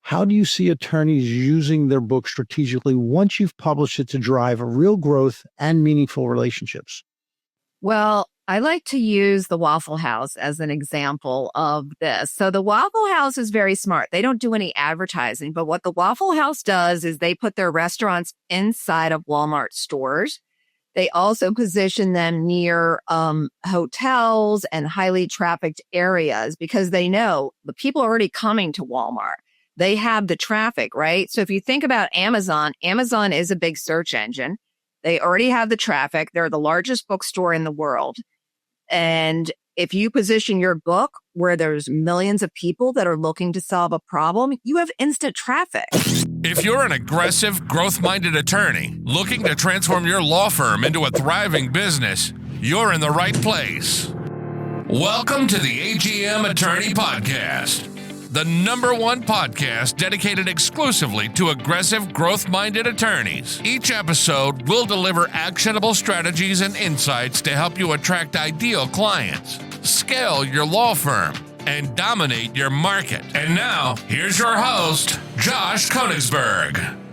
How do you see attorneys using their book strategically once you've published it to drive real growth and meaningful relationships? Well, I like to use the Waffle House as an example of this. So the Waffle House is very smart. They don't do any advertising, but what the Waffle House does is they put their restaurants inside of Walmart stores. They also position them near hotels and highly trafficked areas because they know the people are already coming to Walmart. They have the traffic, right? So if you think about Amazon, Amazon is a big search engine. They already have the traffic. They're the largest bookstore in the world. And if you position your book where there's millions of people that are looking to solve a problem, you have instant traffic. If you're an aggressive, growth-minded attorney looking to transform your law firm into a thriving business, you're in the right place. Welcome to the AGM Attorney Podcast, the #1 podcast dedicated exclusively to aggressive, growth-minded attorneys. Each episode will deliver actionable strategies and insights to help you attract ideal clients, scale your law firm, and dominate your market. And now, here's your host, Josh Konigsberg.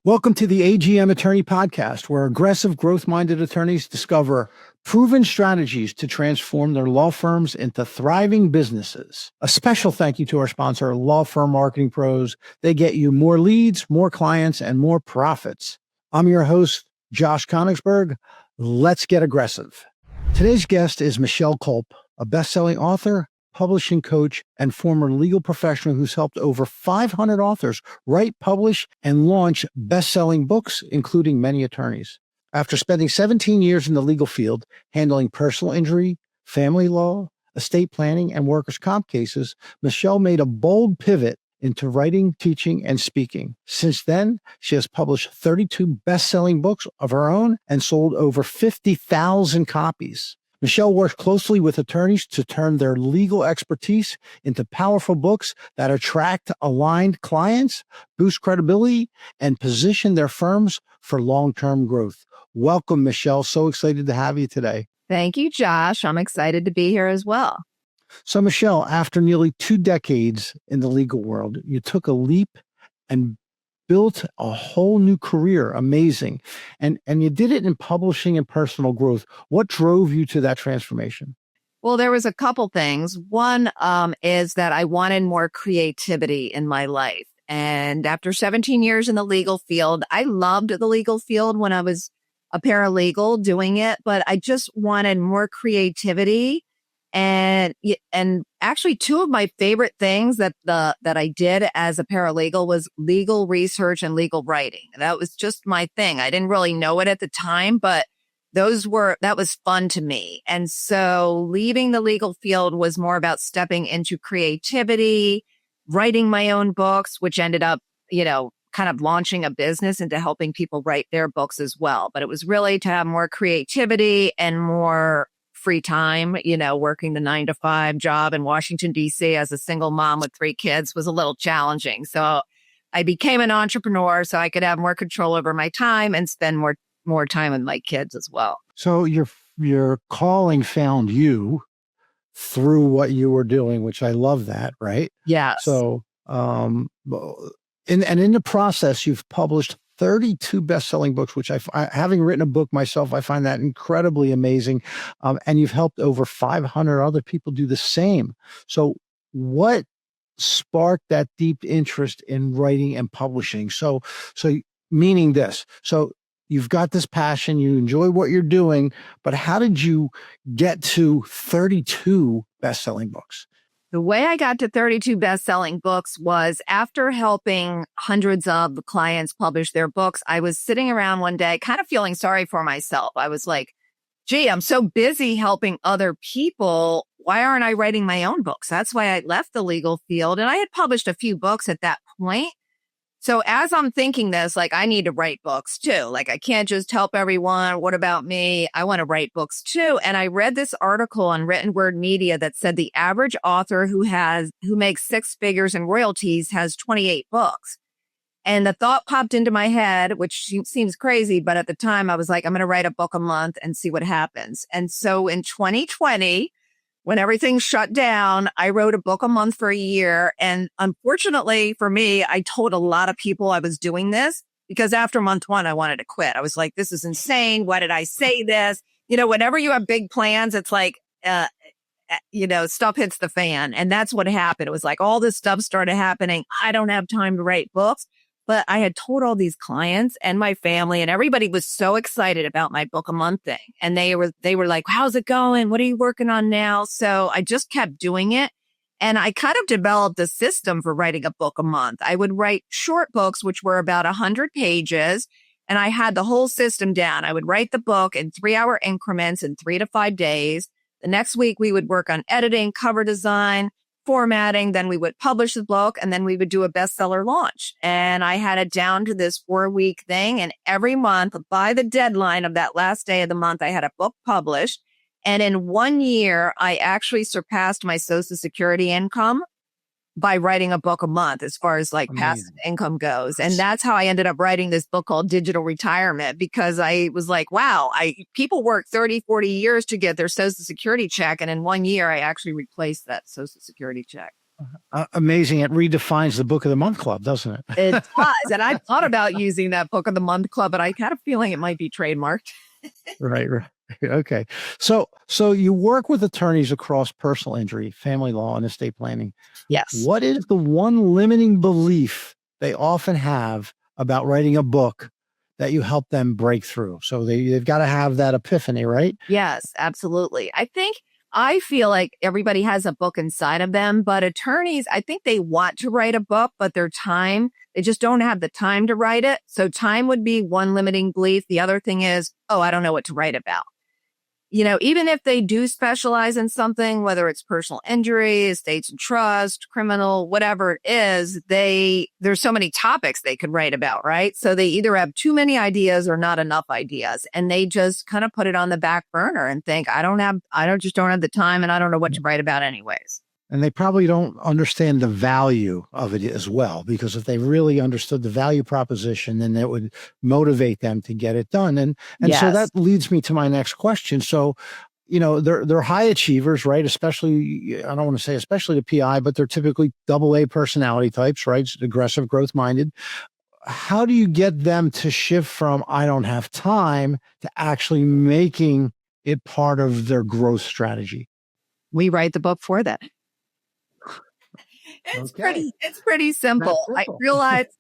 Welcome to the AGM Attorney Podcast, where aggressive, growth-minded attorneys discover proven strategies to transform their law firms into thriving businesses. A special thank you to our sponsor, Law Firm Marketing Pros. They get you more leads, more clients, and more profits. I'm your host, Josh Konigsberg. Let's get aggressive. Today's guest is Michelle Kulp, a best-selling author, publishing coach, and former legal professional who's helped over 500 authors write, publish, and launch best-selling books, including many attorneys. After spending 17 years in the legal field, handling personal injury, family law, estate planning, and workers' comp cases, Michelle made a bold pivot into writing, teaching, and speaking. Since then, she has published 32 best-selling books of her own and sold over 50,000 copies. Michelle works closely with attorneys to turn their legal expertise into powerful books that attract aligned clients, boost credibility, and position their firms for long-term growth. Welcome, Michelle. So excited to have you today. Thank you, Josh. I'm excited to be here as well. So, Michelle, after nearly 2 decades in the legal world, you took a leap and built a whole new career. Amazing. And you did it in publishing and personal growth. What drove you to that transformation? Well, there was a couple things. One is that I wanted more creativity in my life. And after 17 years in the legal field, I loved the legal field when I was a paralegal doing it, but I just wanted more creativity. And actually, 2 of my favorite things that I did as a paralegal was legal research and legal writing. That was just my thing. I didn't really know it at the time, but that was fun to me. And so leaving the legal field was more about stepping into creativity, writing my own books, which ended up, kind of launching a business into helping people write their books as well. But it was really to have more creativity and more free time, working the 9-to-5 job in Washington, D.C. as a single mom with 3 kids was a little challenging. So I became an entrepreneur so I could have more control over my time and spend more time with my kids as well. So your calling found you through what you were doing, which I love that, right? Yes. So, in the process, you've published 32 best-selling books, which having written a book myself, I find that incredibly amazing. And you've helped over 500 other people do the same. So what sparked that deep interest in writing and publishing? So meaning this, so you've got this passion, you enjoy what you're doing, but how did you get to 32 best-selling books? The way I got to 32 best-selling books was after helping hundreds of clients publish their books. I was sitting around one day kind of feeling sorry for myself. I was like, gee, I'm so busy helping other people. Why aren't I writing my own books? That's why I left the legal field. And I had published a few books at that point. So as I'm thinking this, I need to write books too. I can't just help everyone. What about me? I want to write books too. And I read this article on Written Word Media that said the average author who makes 6 figures in royalties has 28 books. And the thought popped into my head, which seems crazy, but at the time I was like, I'm going to write a book a month and see what happens. And so in 2020, when everything shut down, I wrote a book a month for a year. And unfortunately for me, I told a lot of people I was doing this because after month one, I wanted to quit. I was like, this is insane. Why did I say this? Whenever you have big plans, it's like, stuff hits the fan. And that's what happened. It was like all this stuff started happening. I don't have time to write books. But I had told all these clients and my family, and everybody was so excited about my book a month thing. And they were like, how's it going? What are you working on now? So I just kept doing it. And I kind of developed a system for writing a book a month. I would write short books, which were about 100 pages. And I had the whole system down. I would write the book in 3-hour increments in 3 to 5 days. The next week we would work on editing, cover design, formatting, then we would publish the book, and then we would do a bestseller launch. And I had it down to this 4-week thing. And every month, by the deadline of that last day of the month, I had a book published. And in 1 year, I actually surpassed my Social Security income by writing a book a month as far as like passive income goes. And that's how I ended up writing this book called Digital Retirement, because I was like, wow, people work 30, 40 years to get their Social Security check. And in 1 year, I actually replaced that Social Security check. Amazing. It redefines the Book of the Month Club, doesn't it? It does. And I thought about using that Book of the Month Club, but I had a feeling it might be trademarked. Right. Okay. So you work with attorneys across personal injury, family law, and estate planning. Yes. What is the one limiting belief they often have about writing a book that you help them break through? So they've got to have that epiphany, right? Yes, absolutely. I feel like everybody has a book inside of them, but attorneys, I think they want to write a book, but they just don't have the time to write it. So time would be one limiting belief. The other thing is, I don't know what to write about. Even if they do specialize in something, whether it's personal injury, estates and trust, criminal, whatever it is, there's so many topics they could write about, right? So they either have too many ideas or not enough ideas. And they just kind of put it on the back burner and think, I just don't have the time and I don't know what to write about anyways. And they probably don't understand the value of it as well, because if they really understood the value proposition, then it would motivate them to get it done. And Yes. So that leads me to my next question. So, they're high achievers, right? Especially, I don't want to say especially the PI, but they're typically AA personality types, right? Aggressive, growth minded. How do you get them to shift from I don't have time to actually making it part of their growth strategy? We write the book for them. It's pretty simple. I realized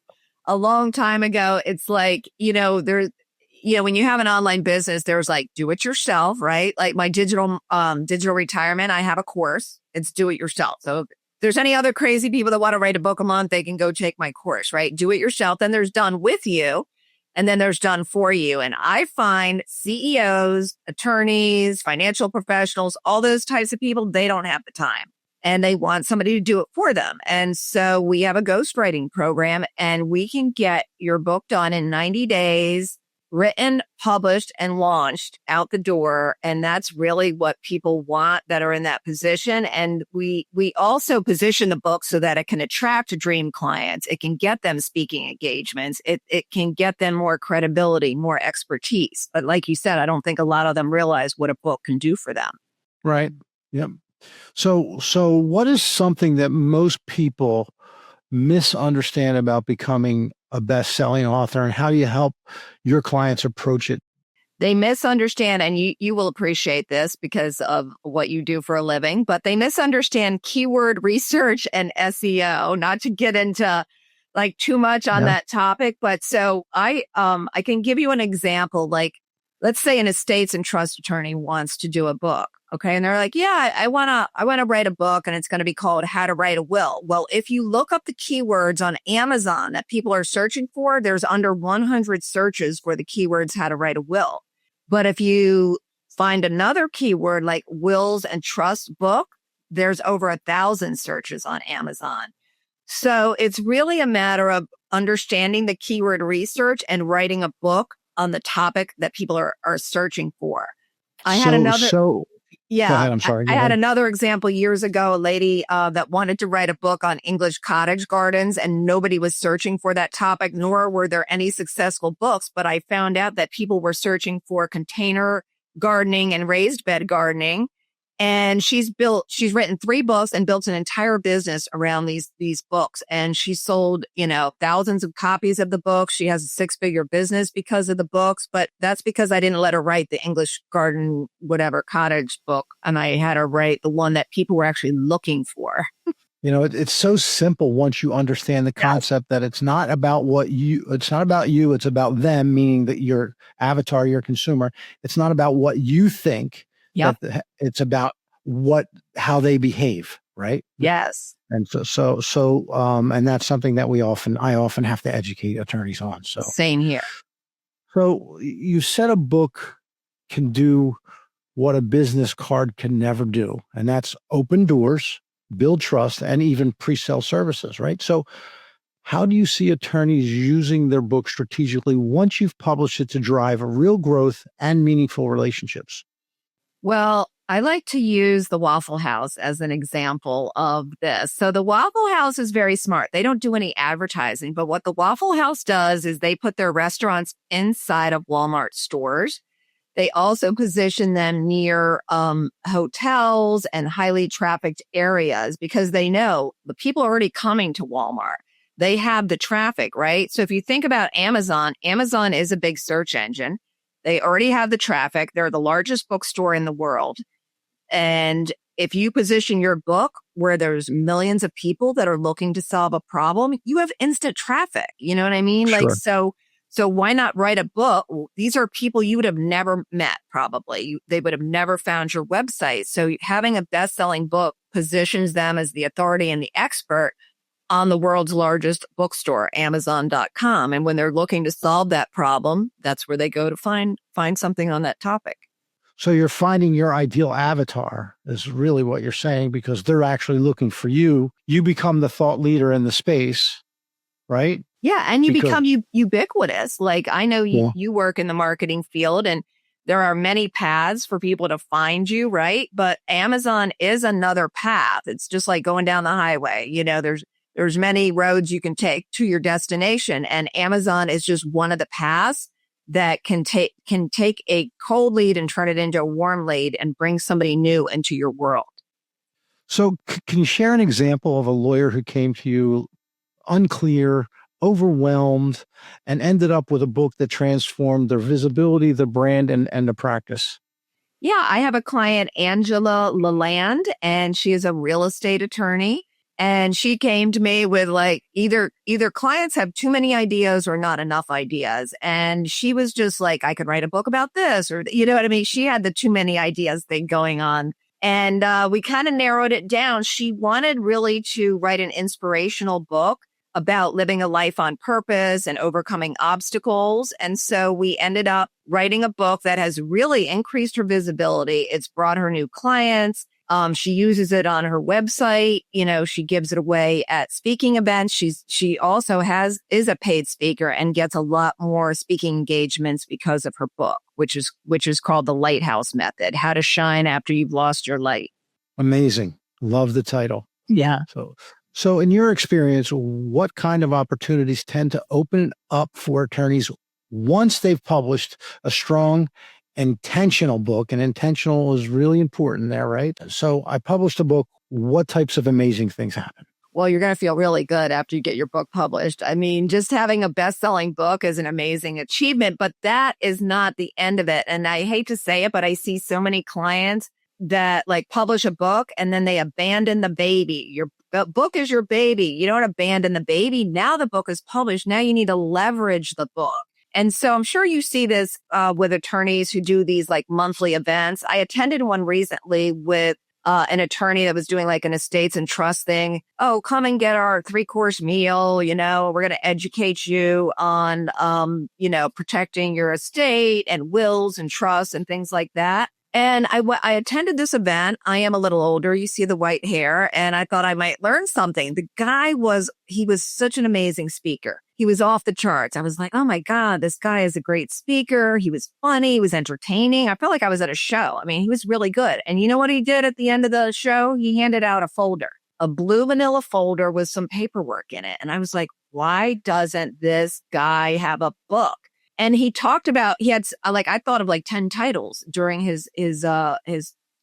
a long time ago, it's like, when you have an online business, there's like, do it yourself, right? Like my digital retirement, I have a course. It's do it yourself. So if there's any other crazy people that want to write a book a month, they can go take my course, right? Do it yourself. Then there's done with you. And then there's done for you. And I find CEOs, attorneys, financial professionals, all those types of people, they don't have the time. And they want somebody to do it for them. And so we have a ghostwriting program, and we can get your book done in 90 days, written, published, and launched out the door. And that's really what people want that are in that position. And we also position the book so that it can attract dream clients. It can get them speaking engagements. It can get them more credibility, more expertise. But like you said, I don't think a lot of them realize what a book can do for them. Right. Yep. So what is something that most people misunderstand about becoming a best-selling author, and how do you help your clients approach it? They misunderstand, and you will appreciate this because of what you do for a living, but they misunderstand keyword research and SEO, not to get into like too much on that topic. But so I can give you an example. Like, let's say an estates and trust attorney wants to do a book. Okay. And they're like, yeah, I want to write a book, and it's going to be called How to Write a Will. Well, if you look up the keywords on Amazon that people are searching for, there's under 100 searches for the keywords How to Write a Will. But if you find another keyword like wills and trust book, there's over 1,000 searches on Amazon. So it's really a matter of understanding the keyword research and writing a book on the topic that people are searching for. I had another example years ago, a lady that wanted to write a book on English cottage gardens, and nobody was searching for that topic, nor were there any successful books. But I found out that people were searching for container gardening and raised bed gardening. And she's written 3 books and built an entire business around these books. And she sold, thousands of copies of the books. She has a 6-figure business because of the books, but that's because I didn't let her write the English garden, cottage book. And I had her write the one that people were actually looking for. It's so simple once you understand the concept that it's not about it's about them, meaning that your avatar, your consumer. It's not about what you think. Yep. It's about how they behave, right? Yes. And and that's something that I often have to educate attorneys on. So same here. So you said a book can do what a business card can never do, and that's open doors, build trust, and even pre-sale services, right? So how do you see attorneys using their book strategically once you've published it to drive real growth and meaningful relationships? Well, I like to use the Waffle House as an example of this. So the Waffle House is very smart. They don't do any advertising, but what the Waffle House does is they put their restaurants inside of Walmart stores. They also position them near hotels and highly trafficked areas because they know the people are already coming to Walmart. They have the traffic, right? So if you think about Amazon is a big search engine. They already have the traffic. They're the largest bookstore in the world. And if you position your book where there's millions of people that are looking to solve a problem, you have instant traffic. You know what I mean? Sure. So why not write a book? These are people you would have never met, probably. They would have never found your website. So having a best-selling book positions them as the authority and the expert on the world's largest bookstore, Amazon.com. And when they're looking to solve that problem, that's where they go to find something on that topic. So you're finding your ideal avatar is really what you're saying, because they're actually looking for you. You become the thought leader in the space, right? Yeah. And you become ubiquitous. Like I know you work in the marketing field and there are many paths for people to find you, right? But Amazon is another path. It's just like going down the highway. There's many roads you can take to your destination, and Amazon is just one of the paths that can take a cold lead and turn it into a warm lead and bring somebody new into your world. So can you share an example of a lawyer who came to you unclear, overwhelmed, and ended up with a book that transformed their visibility, the brand, and the practice? Yeah, I have a client, Angela Lalande, and she is a real estate attorney. And she came to me with either clients have too many ideas or not enough ideas. And she was just like, I could write a book about this, or, you know what I mean? She had the too many ideas thing going on. And we kind of narrowed it down. She wanted really to write an inspirational book about living a life on purpose and overcoming obstacles. And so we ended up writing a book that has really increased her visibility. It's brought her new clients. She uses it on her website. She gives it away at speaking events. She also is a paid speaker and gets a lot more speaking engagements because of her book, which is called The Lighthouse Method: How to Shine After You've Lost Your Light. Amazing. Love the title. Yeah. So in your experience, what kind of opportunities tend to open up for attorneys once they've published a strong, intentional book? And intentional is really important there, right? So I published a book. What types of amazing things happen? Well, you're going to feel really good after you get your book published. I mean, just having a best-selling book is an amazing achievement, but that is not the end of it. And I hate to say it, but I see so many clients that publish a book and then they abandon the baby. Your book is your baby. You don't abandon the baby. Now the book is published. Now you need to leverage the book. And so I'm sure you see this with attorneys who do these monthly events. I attended one recently with an attorney that was doing an estates and trust thing. Oh, come and get our 3-course meal. We're going to educate you on, protecting your estate and wills and trusts and things like that. And I attended this event. I am a little older. You see the white hair, and I thought I might learn something. The guy was such an amazing speaker. He was off the charts. I was like, oh my God, this guy is a great speaker. He was funny. He was entertaining. I felt like I was at a show. I mean, he was really good. And you know what he did at the end of the show? He handed out a folder, a blue manila folder with some paperwork in it. And I was like, why doesn't this guy have a book? And he talked about, he had I thought of 10 titles during his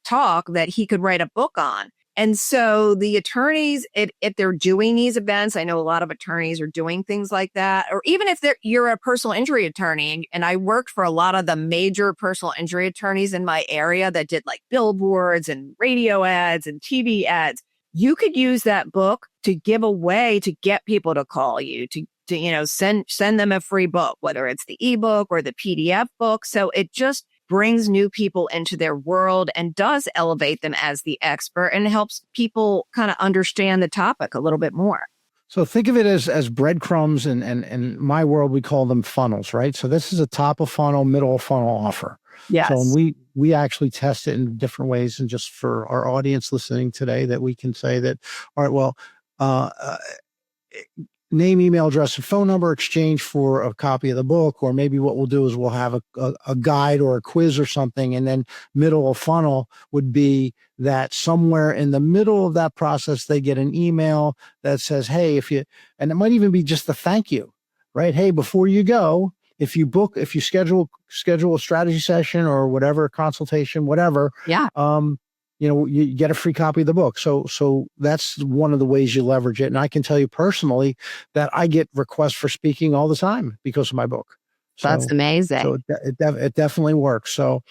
talk that he could write a book on. And so the attorneys, if they're doing these events, I know a lot of attorneys are doing things like that, or even if you're a personal injury attorney, and I worked for a lot of the major personal injury attorneys in my area that did like billboards and radio ads and TV ads, you could use that book to give away to get people to call you, to send them a free book, whether it's the ebook or the PDF book. So it just brings new people into their world and does elevate them as the expert and helps people kind of understand the topic a little bit more. So think of it as breadcrumbs, and in my world, we call them funnels, right? So this is a top of funnel, middle of funnel offer. Yes. So we actually test it in different ways. And just for our audience listening today, that we can say that, all right, well, name, email address, and phone number, exchange for a copy of the book. Or maybe what we'll do is we'll have a guide or a quiz or something. And then middle of funnel would be that somewhere in the middle of that process, they get an email that says, hey, and it might even be just a thank you, right? Hey, before you go, if you schedule a strategy session or whatever, consultation, whatever, yeah. You get a free copy of the book. So that's one of the ways you leverage it. And I can tell you personally that I get requests for speaking all the time because of my book. That's amazing. So it definitely works. So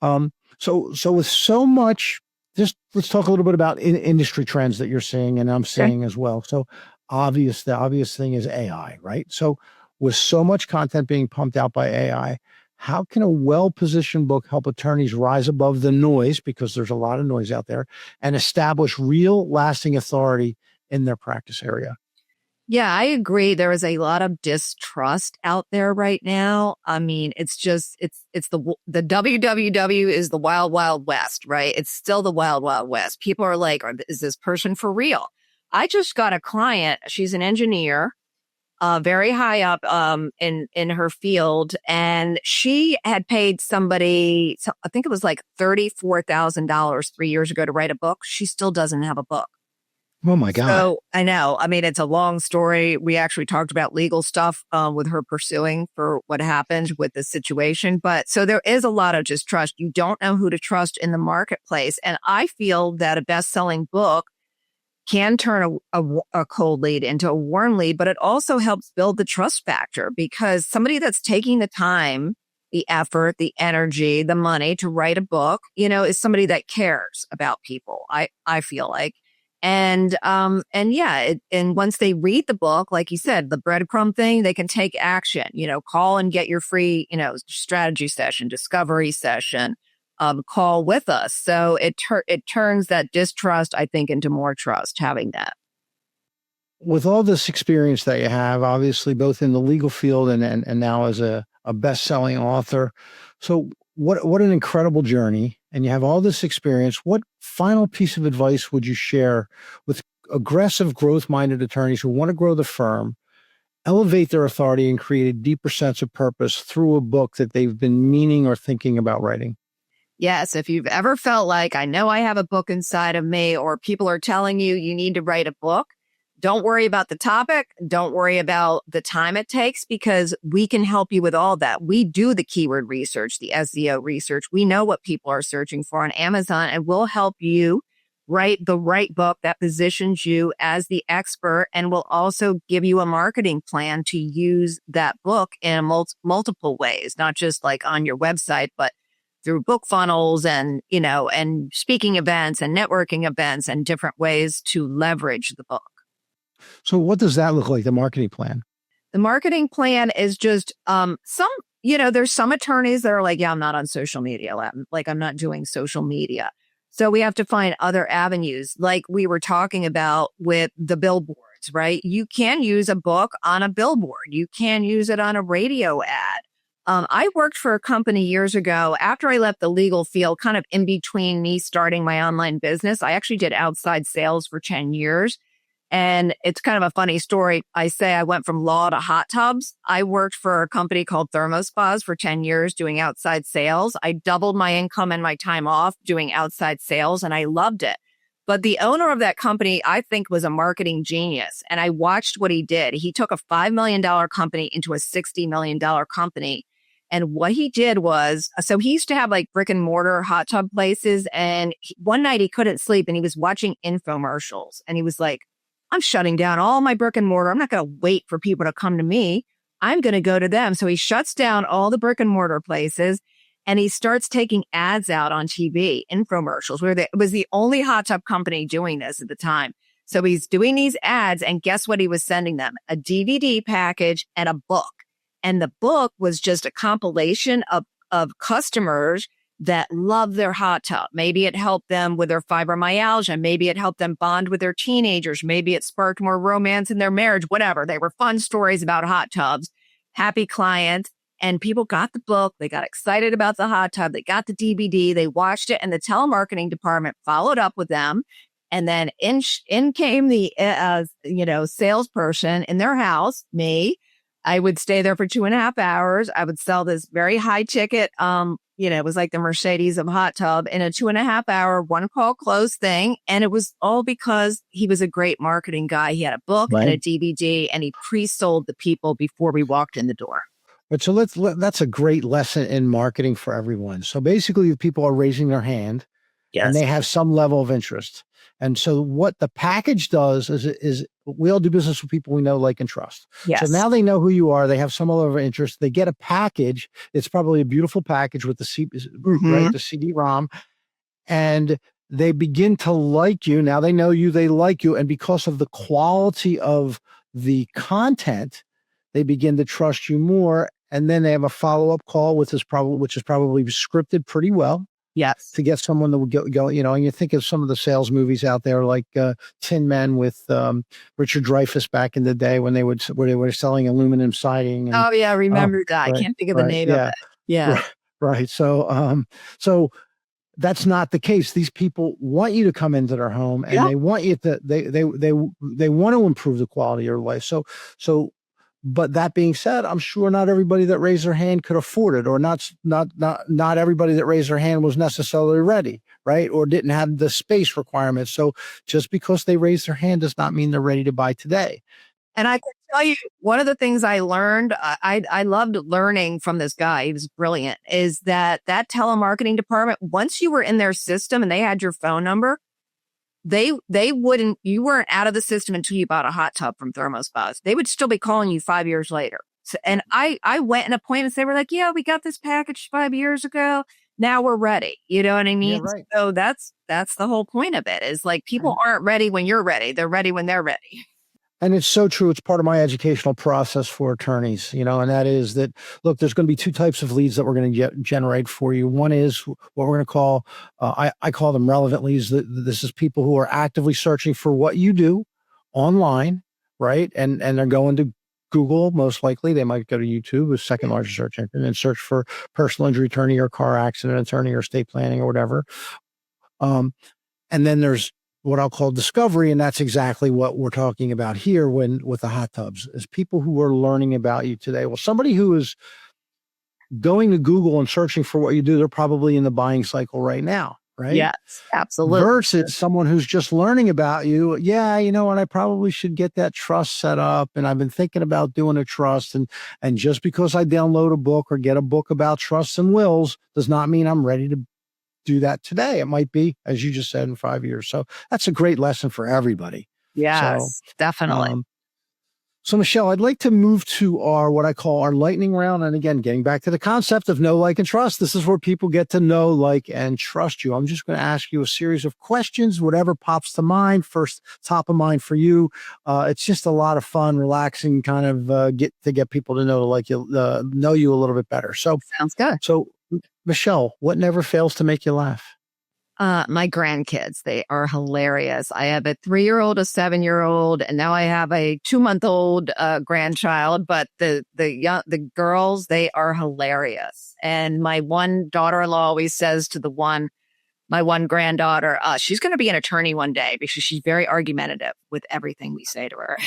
with so much, just let's talk a little bit about industry trends that you're seeing and I'm seeing as well. So the obvious thing is AI, right? So with so much content being pumped out by AI, how can a well-positioned book help attorneys rise above the noise, because there's a lot of noise out there, and establish real lasting authority in their practice area? Yeah, I agree. There is a lot of distrust out there right now. I mean, it's the WWW is the wild, wild west, right? It's still the wild, wild west. People are like, is this person for real? I just got a client. She's an engineer. Very high up in her field, and she had paid somebody, I think it was like $34,000 3 years ago to write a book. She still doesn't have a book. Oh my God. So I know. I mean, it's a long story. We actually talked about legal stuff with her pursuing for what happened with the situation. But so there is a lot of distrust. You don't know who to trust in the marketplace. And I feel that a best-selling book can turn a cold lead into a warm lead, but it also helps build the trust factor, because somebody that's taking the time, the effort, the energy, the money to write a book, is somebody that cares about people. I feel like, and once they read the book, like you said, the breadcrumb thing, they can take action. Call and get your free, strategy session, discovery session. Call with us. So it turns that distrust, I think, into more trust, having that. With all this experience that you have, obviously, both in the legal field and now as a best-selling author. So what an incredible journey. And you have all this experience. What final piece of advice would you share with aggressive, growth-minded attorneys who want to grow the firm, elevate their authority, and create a deeper sense of purpose through a book that they've been meaning or thinking about writing? Yes, if you've ever felt like, I know I have a book inside of me, or people are telling you need to write a book, don't worry about the topic. Don't worry about the time it takes, because we can help you with all that. We do the keyword research, the SEO research. We know what people are searching for on Amazon, and we'll help you write the right book that positions you as the expert, and will also give you a marketing plan to use that book in multiple ways, not just like on your website, but through book funnels and speaking events and networking events and different ways to leverage the book. So what does that look like, the marketing plan? The marketing plan is just there's some attorneys that are like, yeah, I'm not on social media. I'm not doing social media. So we have to find other avenues, like we were talking about with the billboards, right? You can use a book on a billboard. You can use it on a radio ad. I worked for a company years ago after I left the legal field, kind of in between me starting my online business. I actually did outside sales for 10 years. And it's kind of a funny story. I say I went from law to hot tubs. I worked for a company called Thermospas for 10 years doing outside sales. I doubled my income and my time off doing outside sales, and I loved it. But the owner of that company, I think, was a marketing genius. And I watched what he did. He took a $5 million company into a $60 million company. And what he did was, so he used to have like brick and mortar hot tub places. And one night he couldn't sleep and he was watching infomercials. And he was like, I'm shutting down all my brick and mortar. I'm not going to wait for people to come to me. I'm going to go to them. So he shuts down all the brick and mortar places and he starts taking ads out on TV, infomercials, where it was the only hot tub company doing this at the time. So he's doing these ads and guess what he was sending them? A DVD package and a book. And the book was just a compilation of customers that love their hot tub. Maybe it helped them with their fibromyalgia. Maybe it helped them bond with their teenagers. Maybe it sparked more romance in their marriage, whatever. They were fun stories about hot tubs, happy clients. And people got the book. They got excited about the hot tub. They got the DVD. They watched it. And the telemarketing department followed up with them. And then in came the, salesperson in their house, me. I would stay there for 2.5 hours. I would sell this very high ticket, it was like the Mercedes of hot tub in a 2.5 hour, one call close thing. And it was all because he was a great marketing guy. He had a book and a DVD and he pre-sold the people before we walked in the door. But so that's a great lesson in marketing for everyone. So basically people are raising their hand and they have some level of interest. And so what the package does is we all do business with people we know, like, and trust. Yes. So now they know who you are. They have some level of interest. They get a package. It's probably a beautiful package with the the CD-ROM, and they begin to like you. Now they know you, they like you. And because of the quality of the content, they begin to trust you more. And then they have a follow-up call which is probably scripted pretty well. Yes. To get someone that would go, and you think of some of the sales movies out there, like Tin Men with Richard Dreyfuss back in the day when they were selling aluminum siding. And, oh yeah, I remember that. Right, I can't think of the name of it. Yeah. Right. So, that's not the case. These people want you to come into their home, and they want you to. They want to improve the quality of your life. So. But that being said, I'm sure not everybody that raised their hand could afford it, or not everybody that raised their hand was necessarily ready, right? Or didn't have the space requirements. So just because they raised their hand does not mean they're ready to buy today. And I can tell you, one of the things I learned, I loved learning from this guy. He was brilliant. Is that telemarketing department, once you were in their system and they had your phone number, you weren't out of the system until you bought a hot tub from Thermospas. They would still be calling you 5 years later. So, and I went in appointments. They were like, yeah, we got this package 5 years ago. Now we're ready. You know what I mean? Yeah, right. So that's the whole point of it, is like, people aren't ready when you're ready. They're ready when they're ready. And it's so true. It's part of my educational process for attorneys, and that is that, look, there's going to be two types of leads that we're going to generate for you. One is what we're going to call, I call them relevant leads. This is people who are actively searching for what you do online, right? And they're going to Google, most likely. They might go to YouTube, the second largest search engine, and search for personal injury attorney or car accident attorney or estate planning or whatever. And then there's what I'll call discovery. And that's exactly what we're talking about here with the hot tubs, is people who are learning about you today. Well, somebody who is going to Google and searching for what you do, they're probably in the buying cycle right now, right? Yes, absolutely. Versus someone who's just learning about you. Yeah, and I probably should get that trust set up. And I've been thinking about doing a trust. And just because I download a book or get a book about trusts and wills does not mean I'm ready to do that today. It might be, as you just said, in 5 years. So that's a great lesson for everybody. Yes, definitely. So Michelle, I'd like to move to what I call our lightning round. And again, getting back to the concept of know, like, and trust. This is where people get to know, like, and trust you. I'm just going to ask you a series of questions, whatever pops to mind, first top of mind for you. It's just a lot of fun, relaxing, kind of get people to know, like, you, know you a little bit better. So sounds good. So Michelle, what never fails to make you laugh? My grandkids, they are hilarious. I have a 3-year-old, a 7-year-old, and now I have a 2-month-old grandchild. But the girls, they are hilarious. And my one daughter-in-law always says to my one granddaughter, she's going to be an attorney one day because she's very argumentative with everything we say to her.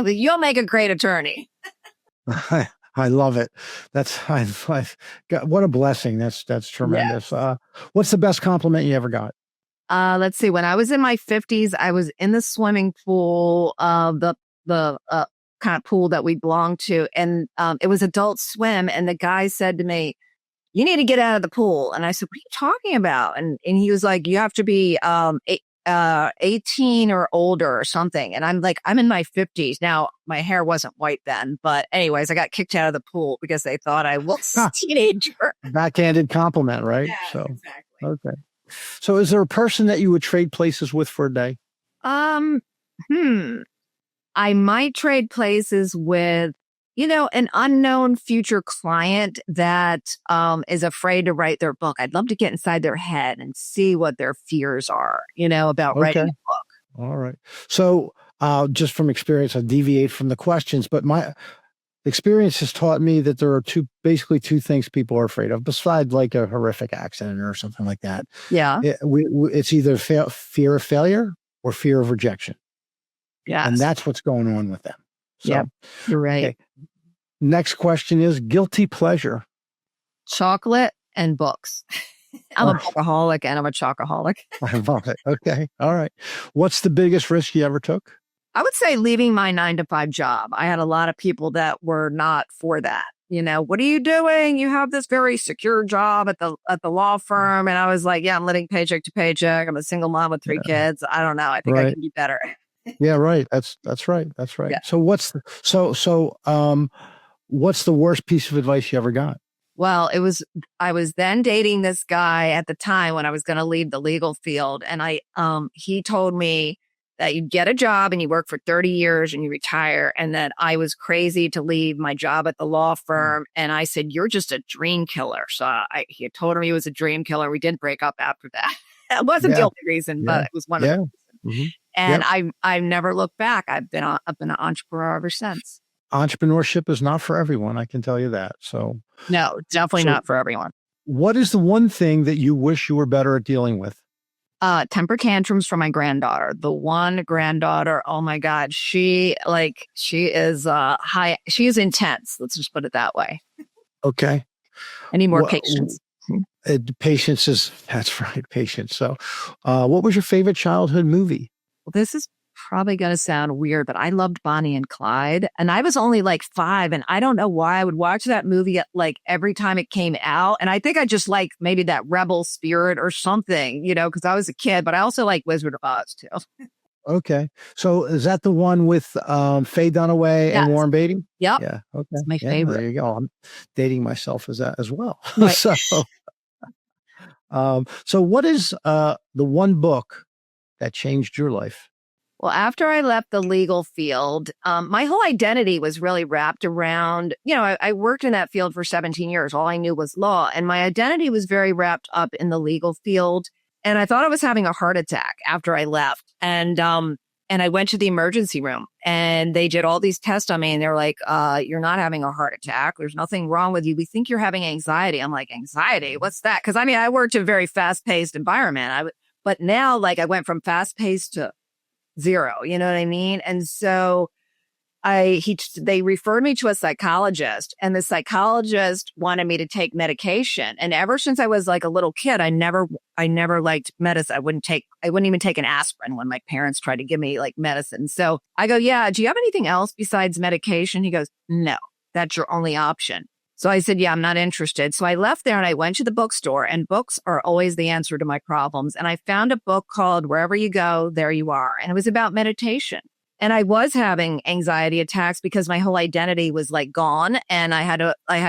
You'll make a great attorney. I love it. I've got, what a blessing. That's tremendous. Yes. What's the best compliment you ever got? Let's see. When I was in my 50s, I was in the swimming pool. The kind of pool that we belonged to. And it was Adult Swim. And the guy said to me, you need to get out of the pool. And I said, what are you talking about? And he was like, you have to be 18 or older or something. And I'm like, I'm in my 50s. Now, my hair wasn't white then. But anyways, I got kicked out of the pool because they thought I was a teenager. Backhanded compliment, right? Yeah, so exactly. Okay. So is there a person that you would trade places with for a day? I might trade places with, an unknown future client that is afraid to write their book. I'd love to get inside their head and see what their fears are, about writing a book. All right. So just from experience, I deviate from the questions, but my experience has taught me that there are basically two things people are afraid of, besides like a horrific accident or something like that. Yeah. It's either fear of failure or fear of rejection. Yeah. And that's what's going on with them. So, yeah, you're right. Okay. Next question is guilty pleasure. Chocolate and books. I'm a bookaholic and I'm a chocoholic. I love it. Okay. All right. What's the biggest risk you ever took? I would say leaving my 9-to-5 job. I had a lot of people that were not for that. What are you doing? You have this very secure job at the law firm. And I was like, yeah, I'm living paycheck to paycheck. I'm a single mom with 3 kids. I don't know. I think I can be better. Yeah, right. That's right. That's right. Yeah. So what's the worst piece of advice you ever got? Well, I was then dating this guy at the time when I was going to leave the legal field. And he told me that you get a job and you work for 30 years and you retire. And that I was crazy to leave my job at the law firm. And I said, you're just a dream killer. So he told me he was a dream killer. We did break up after that. It wasn't the only reason, but it was one of them. Mm-hmm. And I've never looked back. I've been an entrepreneur ever since. Entrepreneurship is not for everyone. I can tell you that. So no, definitely not for everyone. What is the one thing that you wish you were better at dealing with? Temper tantrums from my granddaughter. The one granddaughter, oh my God, she is she is intense. Let's just put it that way. Okay. I need more patience. That's right, patience. So what was your favorite childhood movie? Well, this is probably going to sound weird, but I loved Bonnie and Clyde. And I was only like 5. And I don't know why I would watch that movie every time it came out. And I think I just like maybe that rebel spirit or something, because I was a kid. But I also like Wizard of Oz, too. Okay. So is that the one with Faye Dunaway and Warren Beatty? Yep. Yeah. Okay. It's my favorite. There you go. I'm dating myself as well. Right. So what is the one book that changed your life? Well, after I left the legal field, my whole identity was really wrapped around, I worked in that field for 17 years. All I knew was law. And my identity was very wrapped up in the legal field. And I thought I was having a heart attack after I left. And I went to the emergency room and they did all these tests on me. And they're like, you're not having a heart attack. There's nothing wrong with you. We think you're having anxiety. I'm like, anxiety? What's that? Because I worked in a very fast paced environment. But now I went from fast paced to zero, you know what I mean? And so they referred me to a psychologist, and the psychologist wanted me to take medication. And ever since I was like a little kid, I never liked medicine. I wouldn't even take an aspirin when my parents tried to give me like medicine. So I go, yeah, do you have anything else besides medication? He goes, no, that's your only option. So I said, yeah, I'm not interested. So I left there and I went to the bookstore, and books are always the answer to my problems. And I found a book called Wherever You Go, There You Are. And it was about meditation. And I was having anxiety attacks because my whole identity was like gone. And I had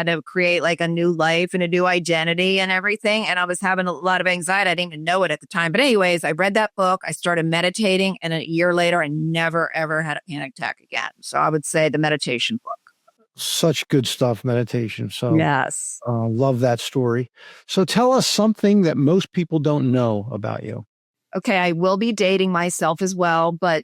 to create like a new life and a new identity and everything. And I was having a lot of anxiety. I didn't even know it at the time. But anyways, I read that book. I started meditating. And a year later, I never, ever had a panic attack again. So I would say the meditation book. Such good stuff, meditation. So yes, love that story. So tell us something that most people don't know about you. Okay, I will be dating myself as well, but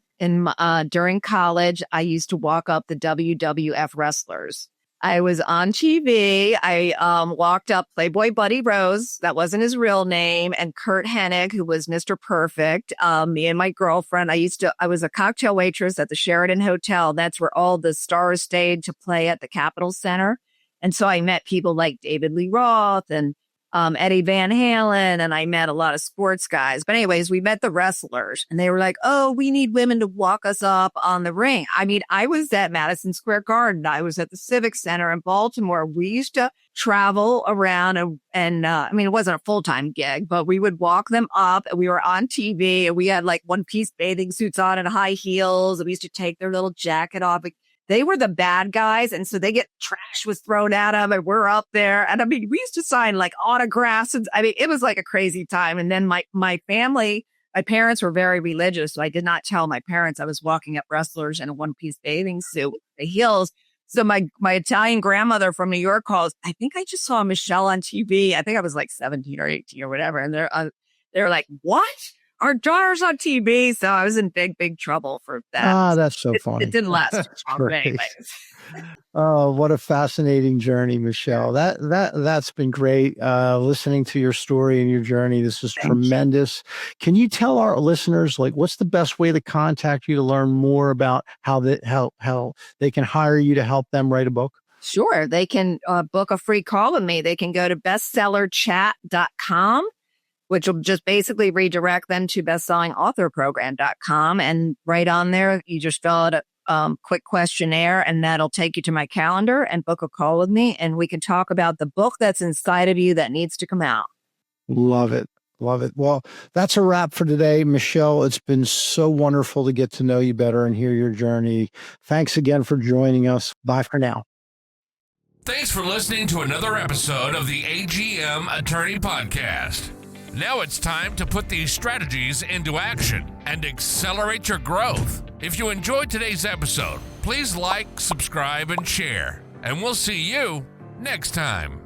during college, I used to walk up the WWF wrestlers. I was on TV. I walked up Playboy Buddy Rose. That wasn't his real name. And Kurt Hennig, who was Mr. Perfect. Me and my girlfriend, I was a cocktail waitress at the Sheraton Hotel. That's where all the stars stayed to play at the Capitol Center. And so I met people like David Lee Roth and Eddie Van Halen, and I met a lot of sports guys. But anyways, we met the wrestlers and they were like, oh, we need women to walk us up on the ring. I mean, I was at Madison Square Garden. I was at the Civic Center in Baltimore. We used to travel around and I mean, it wasn't a full-time gig, but we would walk them up and we were on TV and we had like one-piece bathing suits on and high heels. And we used to take their little jacket off. They were the bad guys. And so trash was thrown at them and we're up there. And I mean, we used to sign like autographs. And I mean, it was like a crazy time. And then my family, my parents were very religious. So I did not tell my parents I was walking up wrestlers in a one-piece bathing suit with the heels. So my Italian grandmother from New York calls, I think I just saw Michelle on TV. I think I was like 17 or 18 or whatever. And they're like, what? Our daughter's on TV. So I was in big trouble for that. Ah, that's so funny. It didn't last long, but Great. anyways. Oh, what a fascinating journey, Michelle. That's been great. Listening to your story and your journey. This is tremendous. Can you tell our listeners, like, what's the best way to contact you to learn more about how they can hire you to help them write a book? Sure. They can book a free call with me. They can go to bestsellerchat.com, which will just basically redirect them to bestsellingauthorprogram.com. And right on there, you just fill out a quick questionnaire and that'll take you to my calendar and book a call with me. And we can talk about the book that's inside of you that needs to come out. Love it. Love it. Well, that's a wrap for today, Michelle. It's been so wonderful to get to know you better and hear your journey. Thanks again for joining us. Bye for now. Thanks for listening to another episode of the AGM Attorney Podcast. Now it's time to put these strategies into action and accelerate your growth. If you enjoyed today's episode, please like, subscribe, and share. And we'll see you next time.